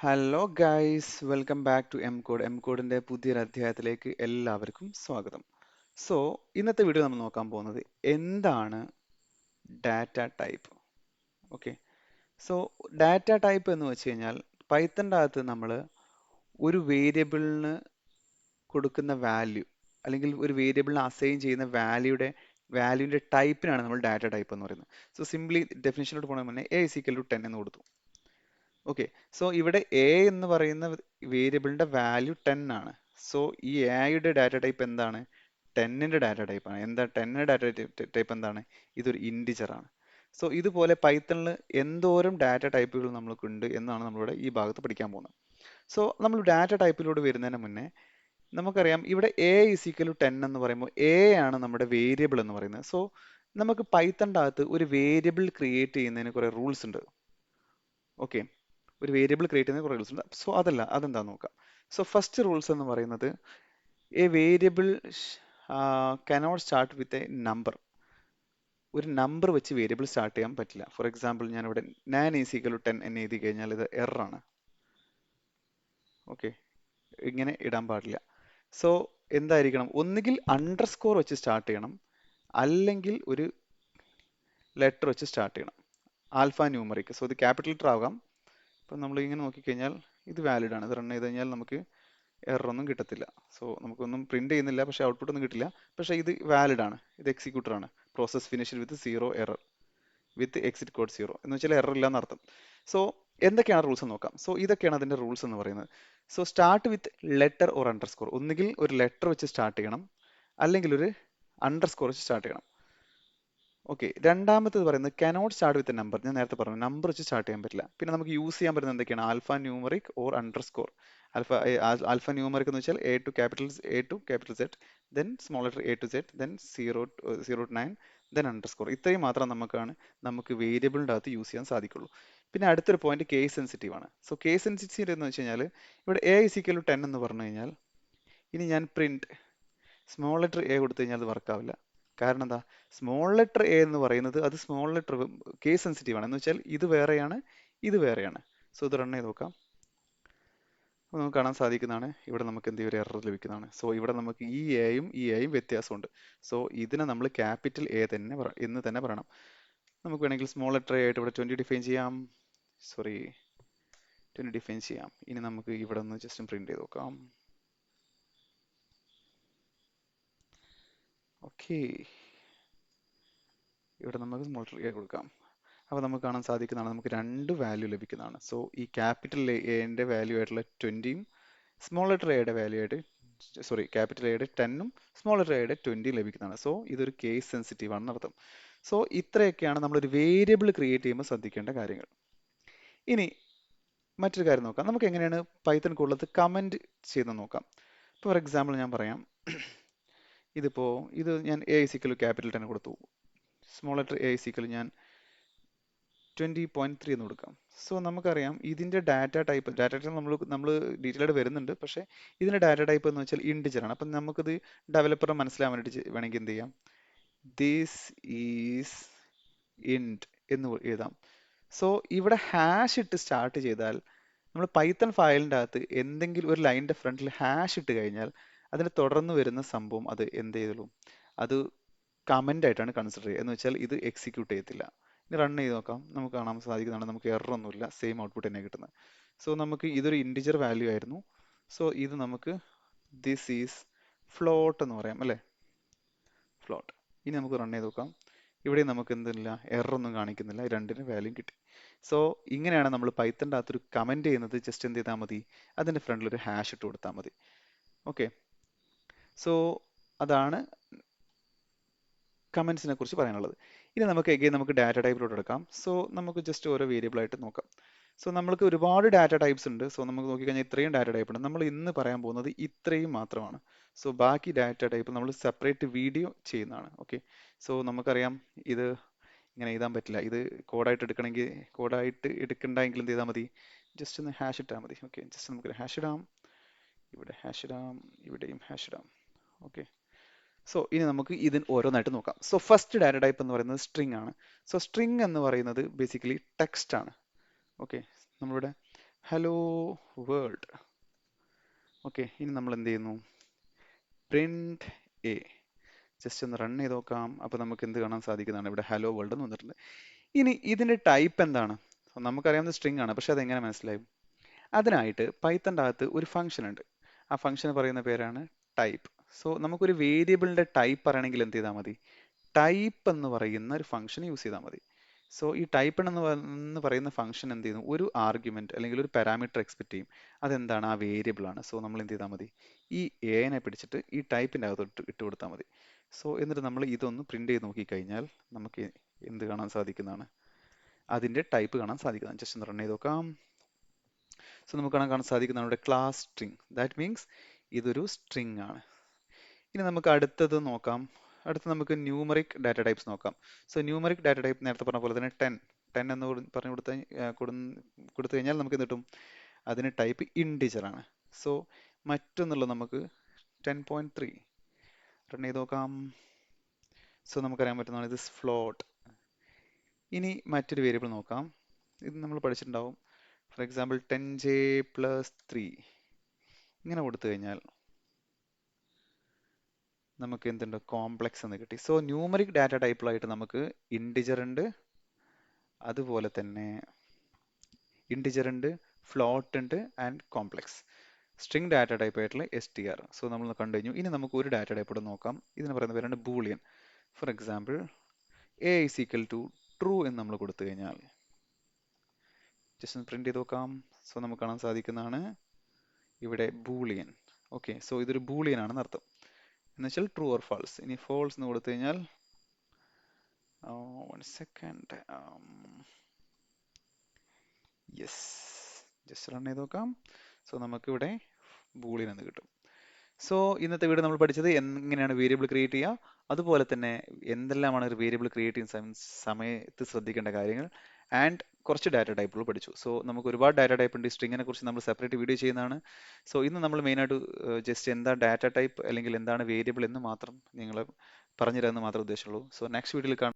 Hello guys, welcome back to M code. M കോഡിന്റെ പുതിയൊരു അധ്യായത്തിലേക്ക് എല്ലാവർക്കും സ്വാഗതം. സോ ഇന്നത്തെ വീഡിയോ നമ്മൾ നോക്കാൻ പോകുന്നത് എന്താണ് data type. Okay, so data type എന്ന് വെച്ച് കഴിഞ്ഞാൽ പൈത്തൻ്റെ അകത്ത് നമ്മൾ ഒരു വേരിയബിളിന് കൊടുക്കുന്ന വാല്യൂ അല്ലെങ്കിൽ ഒരു വേരിയബിളിന് അസൈൻ ചെയ്യുന്ന വാല്യൂവിന്റെ ടൈപ്പിനാണ് നമ്മൾ ഡാറ്റ ടൈപ്പ് എന്ന് പറയുന്നത്. സോ സിംപ്ലി ഡെഫിനേഷനിലോട്ട് പോകുന്നതിന് മുന്നേ എ ഇസ് ഈക്വൽ ടു 10 എന്ന് കൊടുത്തു. ഓക്കെ, സോ ഇവിടെ എ എന്ന് പറയുന്ന വേരിയബിളിന്റെ വാല്യൂ 10 ആണ്. സോ ഈ എയുടെ ഡാറ്റ ടൈപ്പ് എന്താണ്? 10ന്റെ ഡാറ്റ ടൈപ്പ് ആണ്. എന്താ 10ന്റെ ഡാറ്റ ടൈപ്പ് എന്താണ്? ഇതൊരു ഇൻഡിജർ ആണ്. സോ ഇതുപോലെ പൈത്തണിൽ എന്തോരം ഡാറ്റ ടൈപ്പുകൾ നമ്മൾക്കുണ്ട് എന്നാണ് നമ്മളിവിടെ ഈ ഭാഗത്ത് പഠിക്കാൻ പോകുന്നത്. സോ നമ്മൾ ഡാറ്റ ടൈപ്പിലൂടെ വരുന്നതിന് മുന്നേ നമുക്കറിയാം ഇവിടെ എ ഇസ് ഈക്വൽ ടു 10 എന്ന് പറയുമ്പോൾ എ ആണ് നമ്മുടെ വേരിയബിൾ എന്ന് പറയുന്നത്. സോ നമുക്ക് പൈത്തണിന്റെ അകത്ത് ഒരു വേരിയബിൾ ക്രിയേറ്റ് ചെയ്യുന്നതിന് കുറെ റൂൾസ് ഉണ്ട്. ഓക്കെ, ഒരു വേരിയബിൾ ക്രിയേറ്റ് ചെയ്യുന്ന കുറേ റൂൾസ് ഉണ്ട്. സോ അതെന്താന്ന് നോക്കാം. സോ ഫസ്റ്റ് റൂൾസ് എന്ന് പറയുന്നത് A variable cannot start with a number. ഒരു നമ്പർ വെച്ച് വേരിയബിൾ സ്റ്റാർട്ട് ചെയ്യാൻ പറ്റില്ല. ഫോർ എക്സാമ്പിൾ ഞാനിവിടെ 9 ഈസ് ഈക്വൽ ടു 10 എന്ന് എഴുതി കഴിഞ്ഞാൽ ഇത് എറർ ആണ്. ഓക്കെ, ഇങ്ങനെ ഇടാൻ പാടില്ല. സോ എന്തായിരിക്കണം? ഒന്നുകിൽ അണ്ടർസ്കോർ വെച്ച് സ്റ്റാർട്ട് ചെയ്യണം, അല്ലെങ്കിൽ ഒരു ലെറ്റർ വെച്ച് സ്റ്റാർട്ട് ചെയ്യണം. Alpha numeric. സോ ഇത് ക്യാപിറ്റൽ ലെറ്റർ ആകാം. അപ്പം നമ്മൾ ഇങ്ങനെ നോക്കിക്കഴിഞ്ഞാൽ ഇത് വാലിഡ് ആണ്. ഇത് റൺ ചെയ്ത് കഴിഞ്ഞാൽ നമുക്ക് എറർ ഒന്നും കിട്ടത്തില്ല. സോ നമുക്കൊന്നും പ്രിന്റ് ചെയ്യുന്നില്ല, പക്ഷേ ഔട്ട്പുട്ട് ഒന്നും കിട്ടില്ല. പക്ഷേ ഇത് വാലിഡ് ആണ്, ഇത് എക്സിക്യൂട്ടർ ആണ്. Process finished with zero error with exit code zero എന്ന് വെച്ചാൽ എറർ ഇല്ല എന്നർത്ഥം. സോ എന്തൊക്കെയാണ് റൂൾസ് എന്ന് നോക്കാം. സോ ഇതൊക്കെയാണ് അതിന്റെ റൂൾസ് എന്ന് പറയുന്നത്. So start with letter or underscore. ഒന്നുകിൽ ഒരു ലെറ്റർ വെച്ച് സ്റ്റാർട്ട് ചെയ്യണം, അല്ലെങ്കിൽ ഒരു അണ്ടർസ്കോർ വെച്ച് സ്റ്റാർട്ട് ചെയ്യണം. ഓക്കെ, രണ്ടാമത്തേത് പറയുന്നത് കനോട്ട് സ്റ്റാർട്ട് വിത്ത് നമ്പർ. ഞാൻ നേരത്തെ പറഞ്ഞു നമ്പർ വെച്ച് സ്റ്റാർട്ട് ചെയ്യാൻ പറ്റില്ല. പിന്നെ നമുക്ക് യൂസ് ചെയ്യാൻ പറ്റുന്നത് എന്തൊക്കെയാണ്? Alpha numeric or underscore. Alpha alpha numeric എന്ന് വെച്ചാൽ A to capital set, then small letter A to set, then zero to nine, then underscore. ഇത്രയും മാത്രം നമുക്ക് വേരിയബിളിൻ്റെ അകത്ത് യൂസ് ചെയ്യാൻ സാധിക്കുള്ളൂ. പിന്നെ അടുത്തൊരു പോയിന്റ് കേസ് സെൻസിറ്റീവ് ആണ്. സോ കേസ് സെൻസിറ്റീവ് എന്ന് വെച്ച് കഴിഞ്ഞാൽ ഇവിടെ എ ഇസിക്കൽ 10 എന്ന് പറഞ്ഞു കഴിഞ്ഞാൽ ഇനി ഞാൻ പ്രിന്റ് സ്മോൾ ലെറ്റർ എ കൊടുത്തു കഴിഞ്ഞാൽ അത് വർക്ക് ആവില്ല. കാരണം എന്താ? സ്മോൾ ലെറ്റർ എ എന്ന് പറയുന്നത് അത് സ്മോൾ ലെറ്റർ കേസ് സെൻസിറ്റീവ് ആണ്. എന്ന് വെച്ചാൽ ഇത് വേറെയാണ്, ഇത് വേറെയാണ്. സോ ഇത് റൺ ചെയ്ത് നോക്കാം. അപ്പോൾ നമുക്ക് കാണാൻ സാധിക്കുന്നതാണ് ഇവിടെ നമുക്ക് എന്തെങ്കിലും ഒരു എറർ ലഭിക്കുന്നതാണ്. സോ ഇവിടെ നമുക്ക് ഈ എയും വ്യത്യാസമുണ്ട്. സോ ഇതിനെ നമ്മൾ ക്യാപിറ്റൽ എ തന്നെ എന്ന് തന്നെ പറയണം. നമുക്ക് വേണമെങ്കിൽ സ്മോൾ ലെറ്റർ എ ആയിട്ട് ഇവിടെ 20 ഡിഫൈൻ ചെയ്യാം. സോറി, 20 ഡിഫൈൻ ചെയ്യാം. ഇനി നമുക്ക് ഇവിടെ ഒന്ന് ജസ്റ്റ് പ്രിന്റ് ചെയ്ത് നോക്കാം. ഓക്കെ, ഇവിടെ നമുക്ക് സ്മോൾ ലെറ്റർ എ കൊടുക്കാം. അപ്പോൾ നമുക്ക് കാണാൻ സാധിക്കുന്നതാണ് നമുക്ക് രണ്ട് വാല്യൂ ലഭിക്കുന്നതാണ്. സോ ഈ ക്യാപിറ്റൽ എന്റെ വാല്യൂ ആയിട്ടുള്ള 20യും സ്മോൾ ലെറ്റർ എയുടെ വാല്യൂ ആയിട്ട് ക്യാപിറ്റൽ എയുടെ 10ഉം സ്മോൾ ലെറ്റർ എയുടെ 20 ലഭിക്കുന്നതാണ്. സോ ഇതൊരു കേസ് സെൻസിറ്റീവ് ആണെന്ന് അർത്ഥം. സോ ഇത്രയൊക്കെയാണ് നമ്മളൊരു വേരിയബിൾ ക്രിയേറ്റ് ചെയ്യുമ്പോൾ ശ്രദ്ധിക്കേണ്ട കാര്യങ്ങൾ. ഇനി മറ്റൊരു കാര്യം നോക്കാം. നമുക്ക് എങ്ങനെയാണ് പൈത്തൺ കൂടുതൽ കമന്റ് ചെയ്ത് നോക്കാം. ഫോർ എക്സാമ്പിൾ ഞാൻ പറയാം, ഇത് ഞാൻ എ ഇസിക്കൽ ക്യാപിറ്റൽ 10 കൊടുത്തു, സ്മോൾ ലെറ്റർ എ ഇസിക്കൽ ഞാൻ 20.3 എന്ന് കൊടുക്കാം. സോ നമുക്കറിയാം ഇതിന്റെ ഡാറ്റ ടൈപ്പ് നമ്മൾ ഡീറ്റെയിൽ ആയിട്ട് വരുന്നുണ്ട്. പക്ഷേ ഇതിന്റെ ഡാറ്റ ടൈപ്പ് എന്ന് വെച്ചാൽ ഇൻഡിജർ ആണ്. അപ്പം നമുക്കിത് ഡെവലപ്പറിന് മനസ്സിലാവാൻ വേണ്ടിയിട്ട് വേണമെങ്കിൽ എന്ത് ചെയ്യാം? ദിസ് ഈസ് ഇൻഡ് എന്ന് എഴുതാം. സോ ഇവിടെ ഹാഷ് ഇട്ട് സ്റ്റാർട്ട് ചെയ്താൽ നമ്മൾ പൈത്തൺ ഫയലിൻ്റെ അകത്ത് എന്തെങ്കിലും ഒരു ലൈനിന്റെ ഫ്രണ്ടിൽ ഹാഷ് ഇട്ട് കഴിഞ്ഞാൽ അതിന് തുടർന്ന് വരുന്ന സംഭവം അത് എന്ത് ചെയ്തോളും? അത് കമന്റ് ആയിട്ടാണ് കൺസിഡർ ചെയ്യുക. എന്ന് വെച്ചാൽ ഇത് എക്സിക്യൂട്ട് ചെയ്യത്തില്ല. ഇനി റൺ ചെയ്ത് നോക്കാം. നമുക്ക് കാണാൻ സാധിക്കുന്നതാണ് നമുക്ക് എറർ ഒന്നുമില്ല, സെയിം ഔട്ട്പുട്ട് തന്നെ കിട്ടുന്നത്. സോ നമുക്ക് ഇതൊരു ഇൻഡിജർ വാല്യൂ ആയിരുന്നു. സോ ഇത് നമുക്ക് ദിസ് ഈസ് ഫ്ലോട്ട് എന്ന് പറയാം അല്ലേ? ഫ്ലോട്ട്. ഇനി നമുക്ക് റൺ ചെയ്ത് നോക്കാം. ഇവിടെ നമുക്ക് എന്തില്ല, എറർ ഒന്നും കാണിക്കുന്നില്ല, രണ്ടിന് വാല്യൂ കിട്ടി. സോ ഇങ്ങനെയാണ് നമ്മൾ പൈത്തൻ്റെ അകത്തൊരു കമന്റ് ചെയ്യുന്നത്. ജസ്റ്റ് എന്ത് ചെയ്താൽ മതി? അതിന്റെ ഫ്രണ്ടിൽ ഒരു ഹാഷ് ഇട്ട് കൊടുത്താൽ മതി. ഓക്കെ, സോ അതാണ് കമന്റ്സിനെ കുറിച്ച് പറയാനുള്ളത്. ഇനി നമുക്ക് ഡാറ്റ ടൈപ്പിലോട്ട് എടുക്കാം. സോ നമുക്ക് ജസ്റ്റ് ഓരോ വേരിയബിൾ ആയിട്ട് നോക്കാം. സോ നമ്മൾക്ക് ഒരുപാട് ഡാറ്റ ടൈപ്സ് ഉണ്ട്. സോ നമുക്ക് നോക്കിക്കഴിഞ്ഞാൽ ഇത്രയും ഡാറ്റ ടൈപ്പ് ഉണ്ട്. നമ്മൾ ഇന്ന് പറയാൻ പോകുന്നത് ഇത്രയും മാത്രമാണ്. സോ ബാക്കി ഡാറ്റ ടൈപ്പ് നമ്മൾ സെപ്പറേറ്റ് വീഡിയോ ചെയ്യുന്നതാണ്. ഓക്കെ, സോ നമുക്കറിയാം ഇത് ഇങ്ങനെ എഴുതാൻ പറ്റില്ല. ഇത് കോഡായിട്ട് എടുക്കണ്ടെങ്കിൽ എന്ത് ചെയ്താൽ മതി? ജസ്റ്റ് ഒന്ന് ഹാഷ് ഇട്ടാൽ മതി. ഓക്കെ, ജസ്റ്റ് നമുക്ക് ഹാഷ് ഇടാം, ഇവിടെ ഹാഷ് ഇടാം, ഇവിടെയും ഹാഷ് ഇടാം. ഓക്കെ, സോ ഇനി നമുക്ക് ഇതിന് ഓരോന്നായിട്ട് നോക്കാം. സോ ഫസ്റ്റ് ഡാറ്റ ടൈപ്പ് എന്ന് പറയുന്നത് സ്ട്രിംഗ് ആണ്. സോ സ്ട്രിംഗ് എന്ന് പറയുന്നത് ബേസിക്കലി ടെക്സ്റ്റ് ആണ്. ഓക്കെ, നമ്മളിവിടെ ഹലോ വേൾഡ്. ഓക്കെ, ഇനി നമ്മൾ എന്ത് ചെയ്യുന്നു? Print A. ജസ്റ്റ് ഒന്ന് റൺ ചെയ്ത് നോക്കാം. അപ്പോൾ നമുക്ക് എന്ത് കാണാൻ സാധിക്കുന്നതാണ്? ഇവിടെ ഹലോ വേൾഡ് എന്ന് വന്നിട്ടുണ്ട്. ഇനി ഇതിന്റെ ടൈപ്പ് എന്താണ്? നമുക്കറിയാവുന്ന സ്ട്രിംഗ് ആണ്, പക്ഷെ അതെങ്ങനെ മനസ്സിലായും? അതിനായിട്ട് പൈത്തൻ്റെ അകത്ത് ഒരു ഫംഗ്ഷൻ ഉണ്ട്. ആ ഫംഗ്ഷൻ പറയുന്ന പേരാണ് ടൈപ്പ്. സോ നമുക്കൊരു വേരിയബിളിന്റെ ടൈപ്പ് പറയണമെങ്കിൽ എന്ത് ചെയ്താൽ മതി? ടൈപ്പ് എന്ന് പറയുന്ന ഒരു ഫംഗ്ഷൻ യൂസ് ചെയ്താൽ മതി. സോ ഈ ടൈപ്പ് എന്ന് പറയുന്ന ഫംഗ്ഷൻ എന്ത് ചെയ്യുന്നു? ഒരു ആർഗ്യുമെന്റ് അല്ലെങ്കിൽ ഒരു പാരാമീറ്റർ എക്സ്പെക്ട് ചെയ്യും. അതെന്താണ്? ആ വേരിയബിൾ ആണ്. സോ നമ്മൾ എന്ത് ചെയ്താൽ മതി? ഈ എനെ പിടിച്ചിട്ട് ഈ ടൈപ്പിന്റെ അകത്ത് ഇട്ട് കൊടുത്താൽ മതി. സോ എന്നിട്ട് നമ്മൾ ഇതൊന്ന് പ്രിന്റ് ചെയ്ത് നോക്കിക്കഴിഞ്ഞാൽ നമുക്ക് എന്ത് കാണാൻ സാധിക്കുന്നതാണ്? അതിന്റെ ടൈപ്പ് കാണാൻ സാധിക്കുന്നതാണ്. ജസ്റ്റ് ഒന്ന് റൺ ചെയ്ത് നോക്കാം. സോ നമുക്ക് കാണാൻ സാധിക്കുന്നതാണ് ഇവിടെ ക്ലാസ് സ്ട്രിംഗ്. ദാറ്റ് മീൻസ് ഇതൊരു സ്ട്രിംഗ് ആണ്. ഇനി നമുക്ക് അടുത്തത് നോക്കാം. അടുത്ത് നമുക്ക് ന്യൂമറിക് ഡാറ്റ ടൈപ്സ് നോക്കാം. സോ ന്യൂമറിക് ഡാറ്റ ടൈപ്പ് നേരത്തെ പറഞ്ഞ പോലെ തന്നെ 10 എന്ന് പറഞ്ഞു കൊടുത്തു കഴിഞ്ഞാൽ നമുക്ക് എന്ത് കിട്ടും? അതിന് ടൈപ്പ് ഇൻഡിജർ ആണ്. സോ മറ്റൊന്നുള്ളത് നമുക്ക് 10.3 റൺ ചെയ്ത് നോക്കാം. സോ നമുക്കറിയാൻ പറ്റുന്നതാണ് ഇത് ഫ്ലോട്ട്. ഇനി മറ്റൊരു വേരിയബിൾ നോക്കാം. ഇത് നമ്മൾ പഠിച്ചിട്ടുണ്ടാവും. ഫോർ എക്സാമ്പിൾ 10j+3 ഇങ്ങനെ കൊടുത്തു കഴിഞ്ഞാൽ നമുക്ക് എന്തുണ്ട്? കോംപ്ലക്സ് എന്ന് കിട്ടി. സോ ന്യൂമറിക് ഡാറ്റ ടൈപ്പിലായിട്ട് നമുക്ക് ഇൻഡിജർ ഉണ്ട്, അതുപോലെ തന്നെ ഇൻഡിജർ ഉണ്ട്, ഫ്ലോട്ട് ഉണ്ട് and complex. String data type ആയിട്ടുള്ള str. സോ നമ്മൾ കണ്ടു കഴിഞ്ഞു. ഇനി നമുക്ക് ഒരു ഡാറ്റ ടൈപ്പ് കൂടെ നോക്കാം. ഇതിന് പറയുന്ന പേരാണ് ബൂളിയൻ. ഫോർ എക്സാമ്പിൾ a=true എന്ന് നമ്മൾ കൊടുത്തു കഴിഞ്ഞാൽ ജസ്റ്റ് ഒന്ന് പ്രിന്റ് ചെയ്ത് നോക്കാം. സോ നമുക്ക് കാണാൻ സാധിക്കുന്നതാണ് ഇവിടെ ബൂളിയൻ. ഓക്കെ, സോ ഇതൊരു ബൂളിയൻ ആണെന്ന് അർത്ഥം. എന്ന് വെച്ചാൽ ട്രൂ ഓർ ഫാൾസ്. ഇനി ഫോൾസ് എന്ന് കൊടുത്തു കഴിഞ്ഞാൽ one second, yes, just run ചെയ്ത് നോക്കാം. സോ നമുക്കിവിടെ ബൂളിയൻ എന്ന് കിട്ടും. സോ ഇന്നത്തെ വീഡിയോ നമ്മൾ പഠിച്ചത് എങ്ങനെയാണ് വേരിയബിൾ ക്രിയേറ്റ് ചെയ്യുക, അതുപോലെ തന്നെ എന്തെല്ലാമാണ് ഒരു വേരിയബിൾ ക്രിയേറ്റ് ചെയ്യുന്ന സമയത്ത് ശ്രദ്ധിക്കേണ്ട കാര്യങ്ങൾ, ആൻഡ് കുറച്ച് ഡാറ്റ ടൈപ്പുകൾ പഠിച്ചു. സോ നമുക്ക് ഒരുപാട് ഡാറ്റ ടൈപ്പ് ഉണ്ട്. സ്ട്രിങ്ങിനെ കുറിച്ച് നമ്മൾ സെപ്പറേറ്റ് വീഡിയോ ചെയ്യുന്നതാണ്. സോ ഇന്ന് നമ്മൾ മെയിനായിട്ട് ജസ്റ്റ് എന്താ ഡാറ്റ ടൈപ്പ് അല്ലെങ്കിൽ എന്താണ് വേരിയബിൾ എന്ന് മാത്രം നിങ്ങൾ പറഞ്ഞു തരാമെന്ന് മാത്രമേ ഉദ്ദേശമുള്ളൂ. സോ നെക്സ്റ്റ് വീഡിയോയിൽ കാണാം.